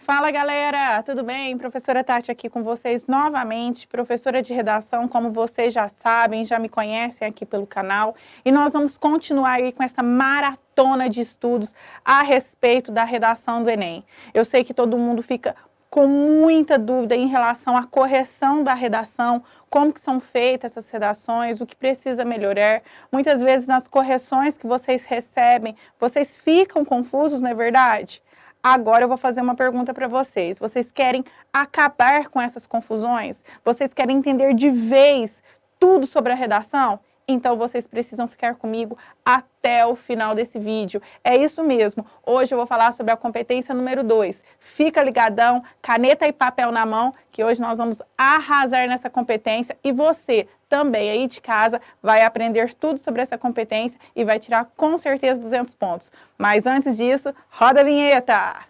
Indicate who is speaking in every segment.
Speaker 1: Fala galera, tudo bem? Professora Tati aqui com vocês novamente, professora de redação, como vocês já sabem, já me conhecem aqui pelo canal, e nós vamos continuar aí com essa maratona de estudos a respeito da redação do Enem. Eu sei que todo mundo fica com muita dúvida em relação à correção da redação, como que são feitas essas redações, o que precisa melhorar. Muitas vezes nas correções que vocês recebem, vocês ficam confusos, não é verdade? Agora eu vou fazer uma pergunta para vocês. Vocês querem acabar com essas confusões? Vocês querem entender de vez tudo sobre a redação? Então vocês precisam ficar comigo até o final desse vídeo. É isso mesmo. Hoje eu vou falar sobre a competência número 2. Fica ligadão, caneta e papel na mão, que hoje nós vamos arrasar nessa competência e você também aí de casa vai aprender tudo sobre essa competência e vai tirar com certeza 200 pontos. Mas antes disso, roda a vinheta!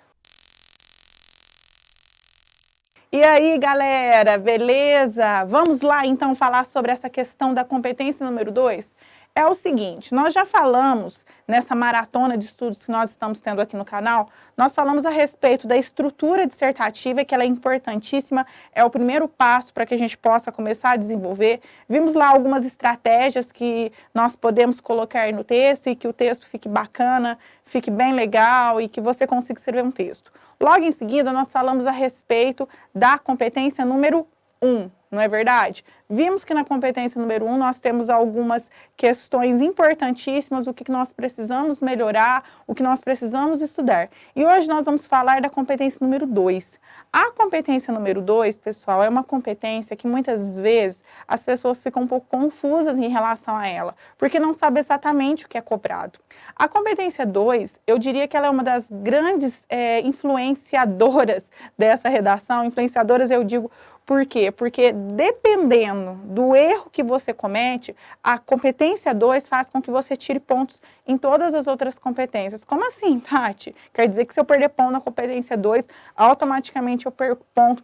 Speaker 1: E aí, galera, beleza? Vamos lá, então, falar sobre essa questão da competência número 2? É o seguinte, nós já falamos nessa maratona de estudos que nós estamos tendo aqui no canal, nós falamos a respeito da estrutura dissertativa, que ela é importantíssima, é o primeiro passo para que a gente possa começar a desenvolver. Vimos lá algumas estratégias que nós podemos colocar no texto e que o texto fique bacana, fique bem legal e que você consiga escrever um texto. Logo em seguida, nós falamos a respeito da competência número 1, não é verdade? Vimos que na competência número 1 nós temos algumas questões importantíssimas, o que nós precisamos melhorar, o que nós precisamos estudar. E hoje nós vamos falar da competência número 2. A competência número 2, pessoal, é uma competência que muitas vezes as pessoas ficam um pouco confusas em relação a ela, porque não sabem exatamente o que é cobrado. A competência 2, eu diria que ela é uma das grandes influenciadoras dessa redação. Influenciadoras eu digo por quê? Porque dependendo do erro que você comete, a competência 2 faz com que você tire pontos em todas as outras competências. Como assim, Tati? Quer dizer que se eu perder ponto na competência 2, automaticamente eu perco ponto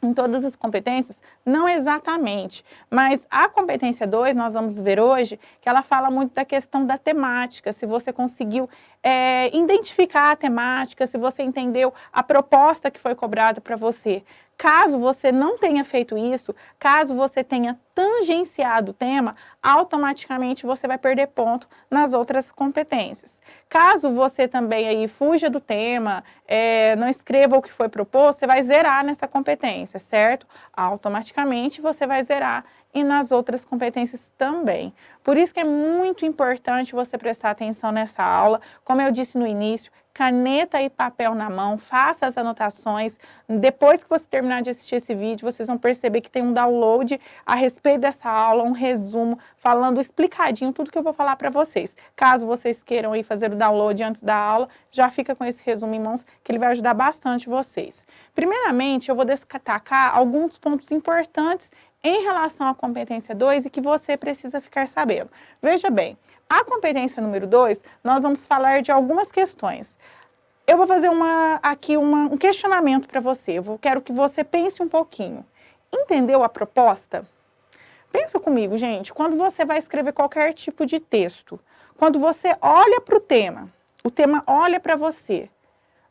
Speaker 1: em todas as competências? Não exatamente, mas a competência 2, nós vamos ver hoje, que ela fala muito da questão da temática, se você conseguiu identificar a temática, se você entendeu a proposta que foi cobrada para você. Caso você não tenha feito isso, caso você tenha tangenciado o tema, automaticamente você vai perder ponto nas outras competências. Caso você também aí fuja do tema, não escreva o que foi proposto, você vai zerar nessa competência, certo? Automaticamente você vai zerar e nas outras competências também. Por isso que é muito importante você prestar atenção nessa aula. Como eu disse no início, caneta e papel na mão, faça as anotações. Depois que você terminar de assistir esse vídeo, vocês vão perceber que tem um download a respeito dessa aula, um resumo, falando explicadinho tudo que eu vou falar para vocês. Caso vocês queiram aí fazer o download antes da aula, já fica com esse resumo em mãos, que ele vai ajudar bastante vocês. Primeiramente, eu vou destacar alguns pontos importantes em relação à competência 2 e que você precisa ficar sabendo. Veja bem, a competência número 2, nós vamos falar de algumas questões. Eu vou fazer aqui um questionamento para você. Quero que você pense um pouquinho. Entendeu a proposta? Pensa comigo, gente. Quando você vai escrever qualquer tipo de texto, quando você olha para o tema olha para você.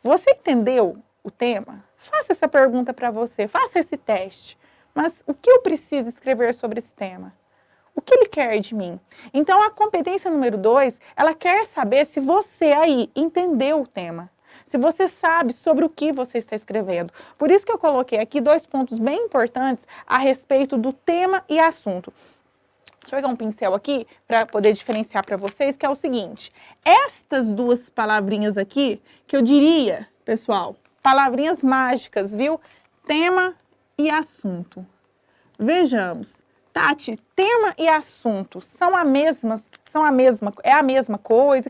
Speaker 1: Você entendeu o tema? Faça essa pergunta para você, faça esse teste. Mas o que eu preciso escrever sobre esse tema? O que ele quer de mim? Então, a competência número 2, ela quer saber se você aí entendeu o tema. Se você sabe sobre o que você está escrevendo. Por isso que eu coloquei aqui 2 pontos bem importantes a respeito do tema e assunto. Deixa eu pegar um pincel aqui para poder diferenciar para vocês, que é o seguinte. Estas 2 palavrinhas aqui, que eu diria, pessoal, palavrinhas mágicas, viu? Tema e assunto. Vejamos. Tati, tema e assunto é a mesma coisa?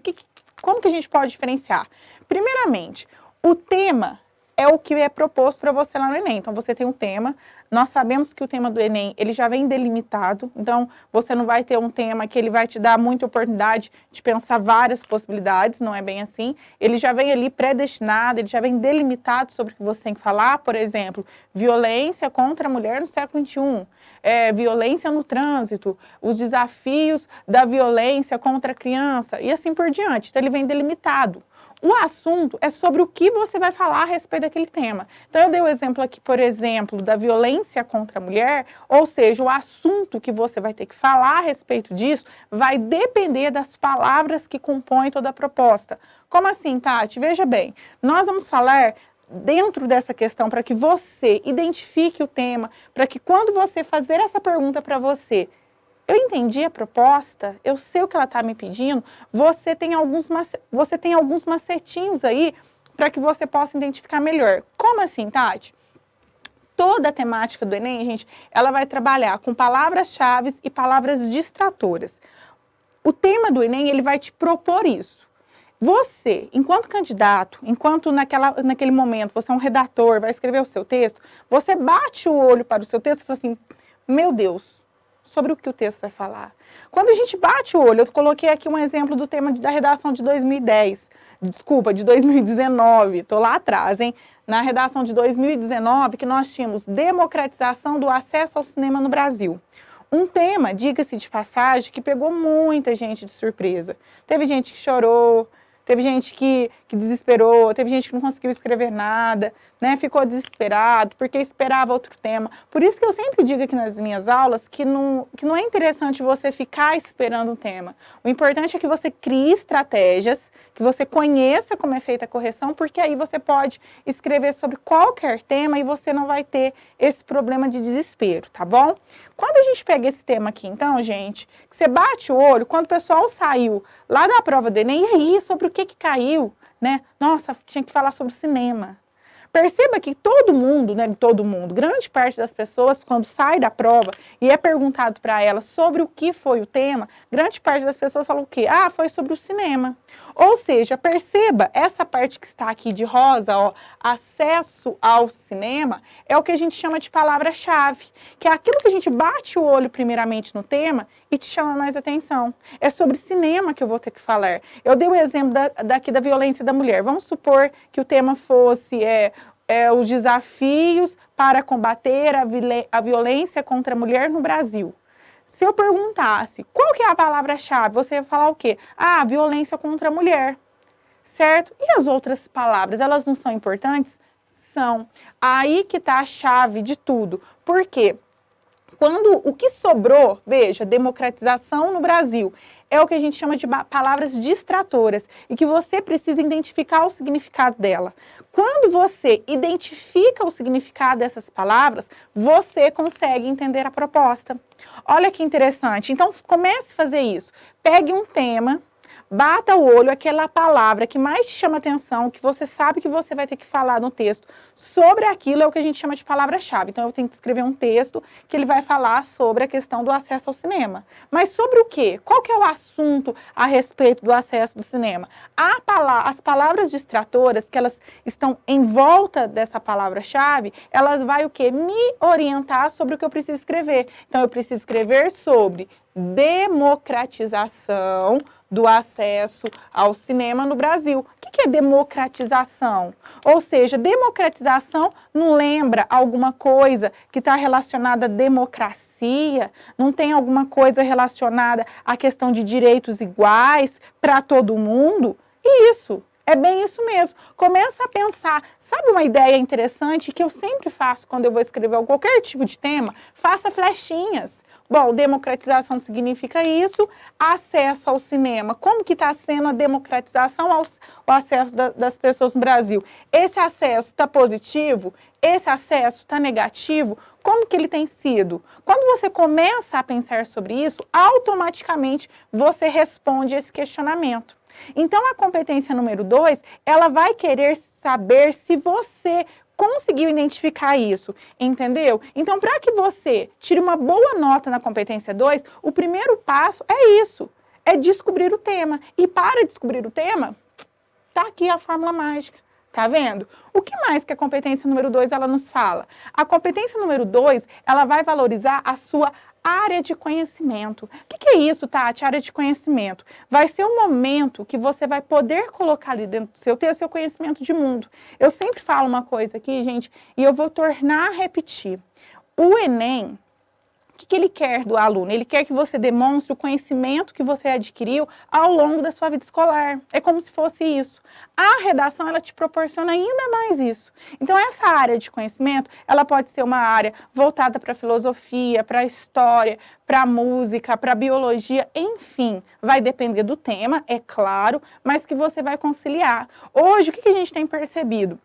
Speaker 1: Como que a gente pode diferenciar? Primeiramente, o tema é o que é proposto para você lá no Enem. Então, você tem um tema, nós sabemos que o tema do Enem, ele já vem delimitado, então você não vai ter um tema que ele vai te dar muita oportunidade de pensar várias possibilidades, não é bem assim. Ele já vem ali predestinado, ele já vem delimitado sobre o que você tem que falar, por exemplo, violência contra a mulher no século XXI, violência no trânsito, os desafios da violência contra a criança e assim por diante. Então, ele vem delimitado. O assunto é sobre o que você vai falar a respeito daquele tema. Então, eu dei o exemplo aqui, por exemplo, da violência contra a mulher, ou seja, o assunto que você vai ter que falar a respeito disso vai depender das palavras que compõem toda a proposta. Como assim, Tati? Veja bem, nós vamos falar dentro dessa questão para que você identifique o tema, para que quando você fazer essa pergunta para você, eu entendi a proposta, eu sei o que ela está me pedindo, você tem alguns macetinhos aí para que você possa identificar melhor. Como assim, Tati? Toda a temática do Enem, gente, ela vai trabalhar com palavras-chave e palavras distratoras. O tema do Enem, ele vai te propor isso. Você, enquanto candidato, enquanto naquele momento você é um redator, vai escrever o seu texto, você bate o olho para o seu texto e fala assim, meu Deus, sobre o que o texto vai falar. Quando a gente bate o olho, eu coloquei aqui um exemplo do tema da redação de 2019, estou lá atrás, hein? Na redação de 2019, que nós tínhamos democratização do acesso ao cinema no Brasil. Um tema, diga-se de passagem, que pegou muita gente de surpresa. Teve gente que chorou, teve gente que desesperou, teve gente que não conseguiu escrever nada, né? Ficou desesperado porque esperava outro tema. Por isso que eu sempre digo aqui nas minhas aulas que não é interessante você ficar esperando um tema. O importante é que você crie estratégias, que você conheça como é feita a correção, porque aí você pode escrever sobre qualquer tema e você não vai ter esse problema de desespero, tá bom? Quando a gente pega esse tema aqui, então, gente, que você bate o olho, quando o pessoal saiu lá da prova do Enem, e aí, sobre o que caiu, né? Nossa, tinha que falar sobre cinema. Perceba que todo mundo, grande parte das pessoas, quando sai da prova e é perguntado para ela sobre o que foi o tema, grande parte das pessoas falam o quê? Ah, foi sobre o cinema. Ou seja, perceba, essa parte que está aqui de rosa, ó, acesso ao cinema, é o que a gente chama de palavra-chave, que é aquilo que a gente bate o olho primeiramente no tema e te chama mais atenção. É sobre cinema que eu vou ter que falar. Eu dei o exemplo daqui da violência da mulher. Vamos supor que o tema fosse os desafios para combater a violência contra a mulher no Brasil. Se eu perguntasse qual que é a palavra-chave, você ia falar o quê? Ah, violência contra a mulher, certo? E as outras palavras, elas não são importantes? São. Aí que está a chave de tudo. Por quê? Quando o que sobrou, veja, democratização no Brasil, é o que a gente chama de palavras distratoras e que você precisa identificar o significado dela. Quando você identifica o significado dessas palavras, você consegue entender a proposta. Olha que interessante. Então, comece a fazer isso. Pegue um tema, bata o olho, aquela palavra que mais te chama atenção, que você sabe que você vai ter que falar no texto sobre aquilo, é o que a gente chama de palavra-chave. Então, eu tenho que escrever um texto que ele vai falar sobre a questão do acesso ao cinema. Mas sobre o quê? Qual que é o assunto a respeito do acesso do cinema? As palavras distratoras, que elas estão em volta dessa palavra-chave, elas vão o quê? Me orientar sobre o que eu preciso escrever. Então, eu preciso escrever sobre democratização do acesso ao cinema no Brasil. O que é democratização? Ou seja, democratização não lembra alguma coisa que está relacionada à democracia? Não tem alguma coisa relacionada à questão de direitos iguais para todo mundo? Isso. É bem isso mesmo. Começa a pensar. Sabe uma ideia interessante que eu sempre faço quando eu vou escrever qualquer tipo de tema? Faça flechinhas. Bom, democratização significa isso, acesso ao cinema. Como que está sendo a democratização ao acesso das pessoas no Brasil? Esse acesso está positivo? Esse acesso está negativo? Como que ele tem sido? Quando você começa a pensar sobre isso, automaticamente você responde esse questionamento. Então, a competência número 2, ela vai querer saber se você conseguiu identificar isso, entendeu? Então, para que você tire uma boa nota na competência 2, o primeiro passo é isso, é descobrir o tema. E para descobrir o tema, tá aqui a fórmula mágica. Tá vendo? O que mais que a competência número 2 ela nos fala? A competência número 2, ela vai valorizar a sua área de conhecimento. O que é isso, Tati? Área de conhecimento. Vai ser um momento que você vai poder colocar ali dentro do seu texto seu conhecimento de mundo. Eu sempre falo uma coisa aqui, gente, e eu vou tornar a repetir. O Enem, que ele quer do aluno? Ele quer que você demonstre o conhecimento que você adquiriu ao longo da sua vida escolar. É como se fosse isso. A redação, ela te proporciona ainda mais isso. Então, essa área de conhecimento, ela pode ser uma área voltada para filosofia, para história, para música, para biologia, enfim, vai depender do tema, é claro, mas que você vai conciliar. Hoje, o que a gente tem percebido?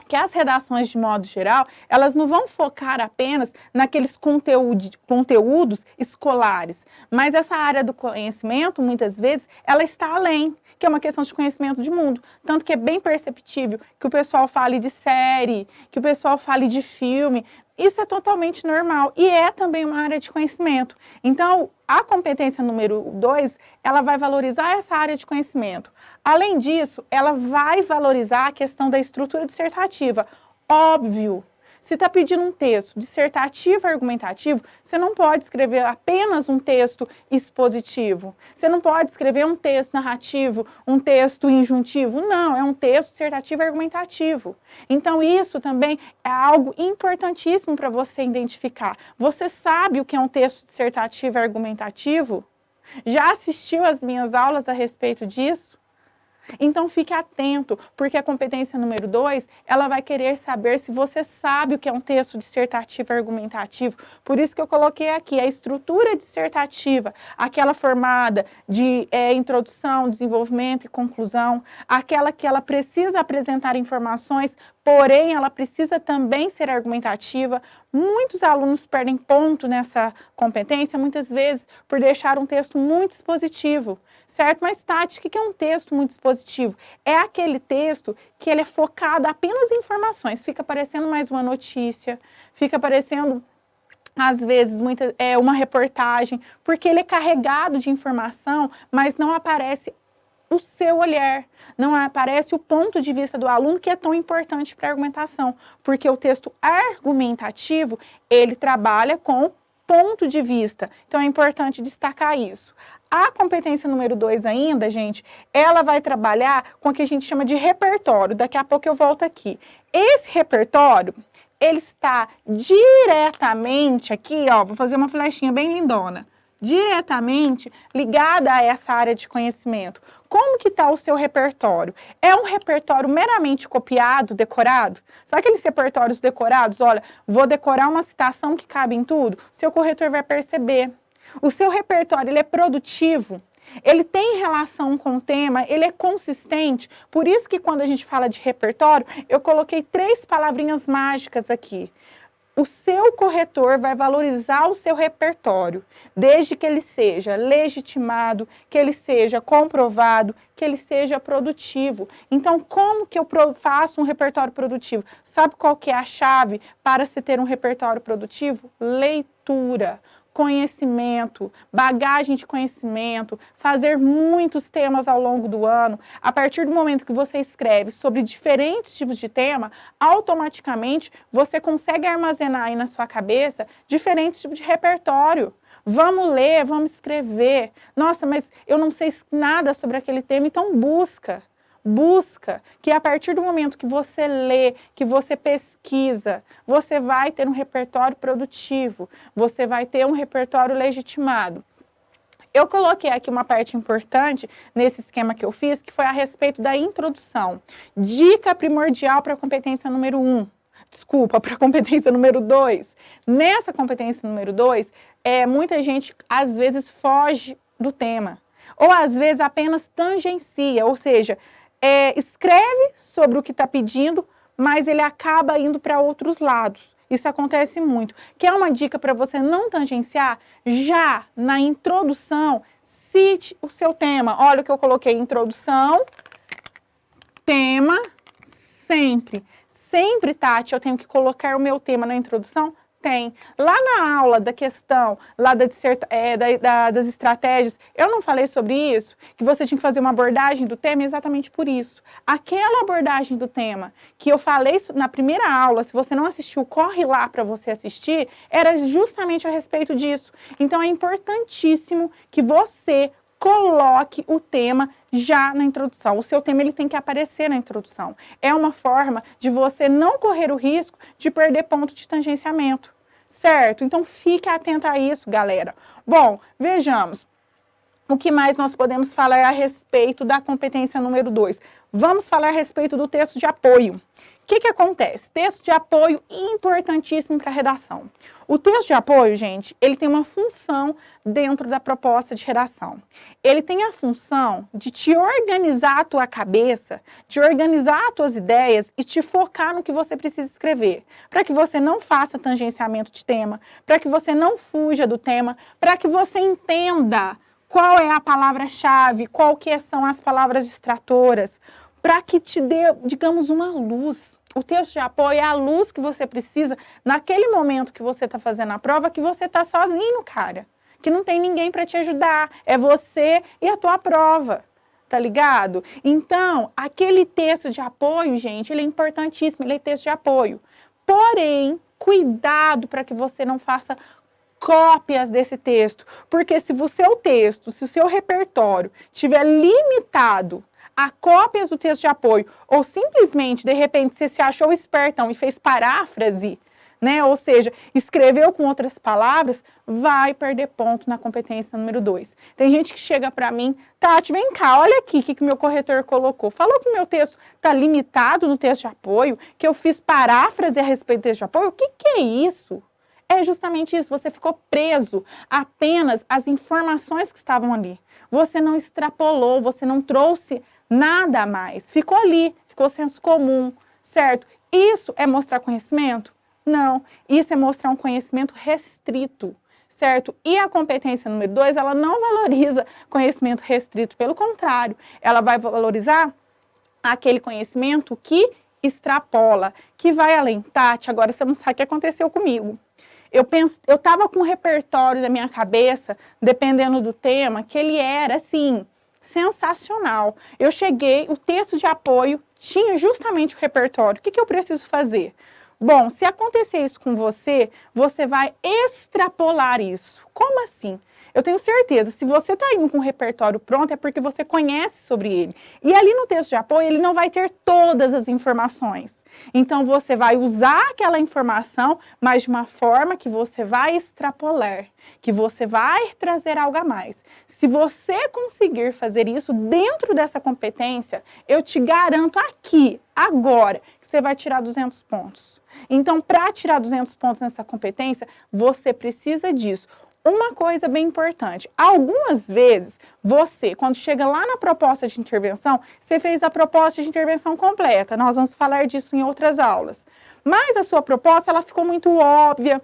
Speaker 1: Que as redações, de modo geral, elas não vão focar apenas naqueles conteúdos escolares, mas essa área do conhecimento, muitas vezes, ela está além, que é uma questão de conhecimento de mundo. Tanto que é bem perceptível que o pessoal fale de série, que o pessoal fale de filme. Isso é totalmente normal e é também uma área de conhecimento. Então, a competência número 2, ela vai valorizar essa área de conhecimento. Além disso, ela vai valorizar a questão da estrutura dissertativa. Óbvio, se está pedindo um texto dissertativo e argumentativo, você não pode escrever apenas um texto expositivo. Você não pode escrever um texto narrativo, um texto injuntivo. Não, é um texto dissertativo e argumentativo. Então, isso também é algo importantíssimo para você identificar. Você sabe o que é um texto dissertativo e argumentativo? Já assistiu às minhas aulas a respeito disso? Então, fique atento, porque a competência número 2, ela vai querer saber se você sabe o que é um texto dissertativo e argumentativo. Por isso que eu coloquei aqui a estrutura dissertativa, aquela formada de introdução, desenvolvimento e conclusão, aquela que ela precisa apresentar informações, porém, ela precisa também ser argumentativa. Muitos alunos perdem ponto nessa competência, muitas vezes, por deixar um texto muito expositivo, certo? Mas, Tati, o que é um texto muito expositivo? É aquele texto que ele é focado apenas em informações, fica parecendo mais uma notícia, fica parecendo, às vezes, uma reportagem, porque ele é carregado de informação, mas não aparece o seu olhar, não aparece o ponto de vista do aluno, que é tão importante para a argumentação, porque o texto argumentativo, ele trabalha com ponto de vista, então é importante destacar isso. A competência número 2 ainda, gente, ela vai trabalhar com o que a gente chama de repertório, daqui a pouco eu volto aqui. Esse repertório, ele está diretamente aqui, ó, vou fazer uma flechinha bem lindona, diretamente ligada a essa área de conhecimento. Como que está o seu repertório? É um repertório meramente copiado, decorado? Sabe aqueles repertórios decorados? Olha, vou decorar uma citação que cabe em tudo? O seu corretor vai perceber. O seu repertório, ele é produtivo? Ele tem relação com o tema? Ele é consistente? Por isso que quando a gente fala de repertório, eu coloquei 3 palavrinhas mágicas aqui. O seu corretor vai valorizar o seu repertório, desde que ele seja legitimado, que ele seja comprovado, que ele seja produtivo. Então, como que eu faço um repertório produtivo? Sabe qual que é a chave para se ter um repertório produtivo? Leitura, conhecimento, bagagem de conhecimento, fazer muitos temas ao longo do ano. A partir do momento que você escreve sobre diferentes tipos de tema, automaticamente você consegue armazenar aí na sua cabeça diferentes tipos de repertório. Vamos ler, vamos escrever. Nossa, mas eu não sei nada sobre aquele tema, então busca. Busca, que a partir do momento que você lê, que você pesquisa, você vai ter um repertório produtivo, você vai ter um repertório legitimado. Eu coloquei aqui uma parte importante nesse esquema que eu fiz, que foi a respeito da introdução. Dica primordial para a competência número 1. Desculpa, para a competência número 2. Nessa competência número 2, muita gente às vezes foge do tema. Ou às vezes apenas tangencia, ou seja, escreve sobre o que está pedindo, mas ele acaba indo para outros lados. Isso acontece muito. Quer uma dica para você não tangenciar? Já na introdução, cite o seu tema. Olha o que eu coloquei, introdução, tema, sempre. Sempre, Tati, eu tenho que colocar o meu tema na introdução? Tem. Lá na aula da questão, lá das estratégias, eu não falei sobre isso? Que você tinha que fazer uma abordagem do tema exatamente por isso. Aquela abordagem do tema que eu falei na primeira aula, se você não assistiu, corre lá para você assistir, era justamente a respeito disso. Então, é importantíssimo que você coloque o tema já na introdução. O seu tema ele tem que aparecer na introdução. É uma forma de você não correr o risco de perder ponto de tangenciamento, certo? Então, fique atenta a isso, galera. Bom, vejamos. O que mais nós podemos falar a respeito da competência número 2? Vamos falar a respeito do texto de apoio. O que acontece? Texto de apoio importantíssimo para a redação. O texto de apoio, gente, ele tem uma função dentro da proposta de redação. Ele tem a função de te organizar a tua cabeça, de organizar as tuas ideias e te focar no que você precisa escrever. Para que você não faça tangenciamento de tema, para que você não fuja do tema, para que você entenda qual é a palavra-chave, qual que são as palavras distratoras, para que te dê, digamos, uma luz. O texto de apoio é a luz que você precisa naquele momento que você está fazendo a prova, que você está sozinho, cara. Que não tem ninguém para te ajudar. É você e a tua prova, tá ligado? Então, aquele texto de apoio, gente, ele é importantíssimo, ele é texto de apoio. Porém, cuidado para que você não faça cópias desse texto, porque se o seu texto, se o seu repertório estiver limitado a cópias do texto de apoio, ou simplesmente, de repente, você se achou espertão e fez paráfrase, né? Ou seja, escreveu com outras palavras, vai perder ponto na competência número 2. Tem gente que chega para mim, Tati, vem cá, olha aqui o que meu corretor colocou. Falou que o meu texto está limitado no texto de apoio, que eu fiz paráfrase a respeito do texto de apoio. O que é isso? É justamente isso, você ficou preso apenas às informações que estavam ali. Você não extrapolou, você não trouxe nada a mais. Ficou ali, ficou senso comum, certo? Isso é mostrar conhecimento? Não, isso é mostrar um conhecimento restrito, certo? E a competência número 2, ela não valoriza conhecimento restrito, pelo contrário, ela vai valorizar aquele conhecimento que extrapola, que vai além. Tati, agora você não sabe o que aconteceu comigo. Eu estava com um repertório da minha cabeça, dependendo do tema, que ele era, assim, sensacional. Eu cheguei, o texto de apoio tinha justamente o repertório. O que eu preciso fazer? Bom, se acontecer isso com você, você vai extrapolar isso. Como assim? Eu tenho certeza, se você está indo com o repertório pronto, é porque você conhece sobre ele. E ali no texto de apoio, ele não vai ter todas as informações. Então, você vai usar aquela informação, mas de uma forma que você vai extrapolar, que você vai trazer algo a mais. Se você conseguir fazer isso dentro dessa competência, eu te garanto aqui, agora, que você vai tirar 200 pontos. Então, para tirar 200 pontos nessa competência, você precisa disso. Uma coisa bem importante, algumas vezes você, quando chega lá na proposta de intervenção, você fez a proposta de intervenção completa, nós vamos falar disso em outras aulas, mas a sua proposta, ela ficou muito óbvia,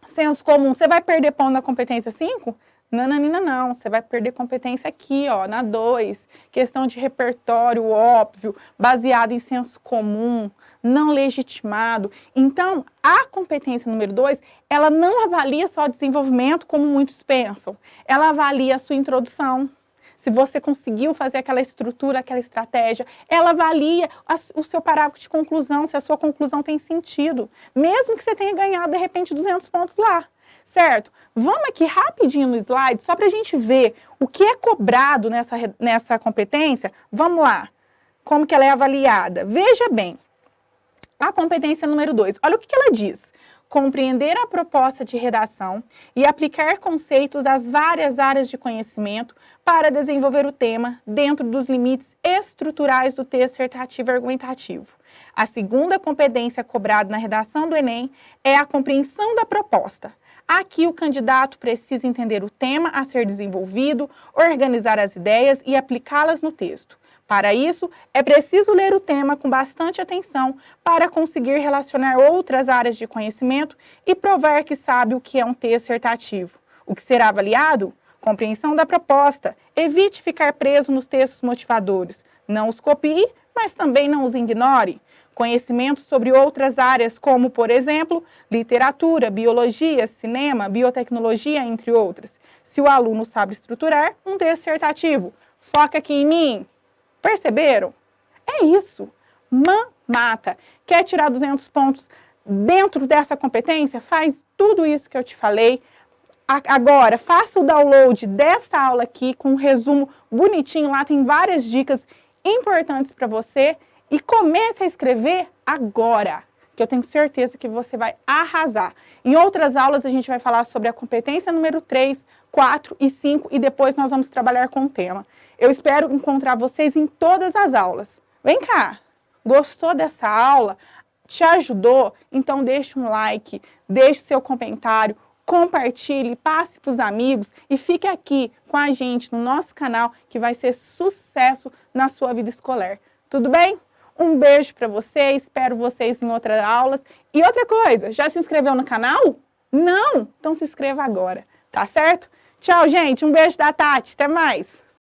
Speaker 1: senso comum, você vai perder ponto na competência 5? Não, você vai perder competência aqui, ó, na 2, questão de repertório óbvio, baseado em senso comum, não legitimado. Então, a competência número 2, ela não avalia só desenvolvimento, como muitos pensam, ela avalia a sua introdução. Se você conseguiu fazer aquela estrutura, aquela estratégia, ela avalia o seu parágrafo de conclusão, se a sua conclusão tem sentido, mesmo que você tenha ganhado, de repente, 200 pontos lá. Certo? Vamos aqui rapidinho no slide, só para a gente ver o que é cobrado nessa competência. Vamos lá, como que ela é avaliada. Veja bem, a competência número 2, olha o que ela diz. Compreender a proposta de redação e aplicar conceitos das várias áreas de conhecimento para desenvolver o tema dentro dos limites estruturais do texto dissertativo e argumentativo. A segunda competência cobrada na redação do Enem é a compreensão da proposta. Aqui o candidato precisa entender o tema a ser desenvolvido, organizar as ideias e aplicá-las no texto. Para isso, é preciso ler o tema com bastante atenção para conseguir relacionar outras áreas de conhecimento e provar que sabe o que é um texto dissertativo. O que será avaliado? Compreensão da proposta. Evite ficar preso nos textos motivadores. Não os copie, mas também não os ignore. Conhecimento sobre outras áreas, como, por exemplo, literatura, biologia, cinema, biotecnologia, entre outras. Se o aluno sabe estruturar um texto dissertativo, foca aqui em mim. Perceberam? É isso. Mata. Quer tirar 200 pontos dentro dessa competência? Faz tudo isso que eu te falei. Agora, faça o download dessa aula aqui com um resumo bonitinho. Lá tem várias dicas importantes para você. E comece a escrever agora. que eu tenho certeza que você vai arrasar. Em outras aulas, a gente vai falar sobre a competência número 3, 4 e 5, e depois nós vamos trabalhar com o tema. Eu espero encontrar vocês em todas as aulas. Vem cá! Gostou dessa aula? Te ajudou? Então deixe um like, deixe seu comentário, compartilhe, passe para os amigos e fique aqui com a gente no nosso canal, que vai ser sucesso na sua vida escolar. Tudo bem? Um beijo para você, espero vocês em outras aulas. E outra coisa, já se inscreveu no canal? Não? Então se inscreva agora, tá certo? Tchau, gente. Um beijo da Tati. Até mais.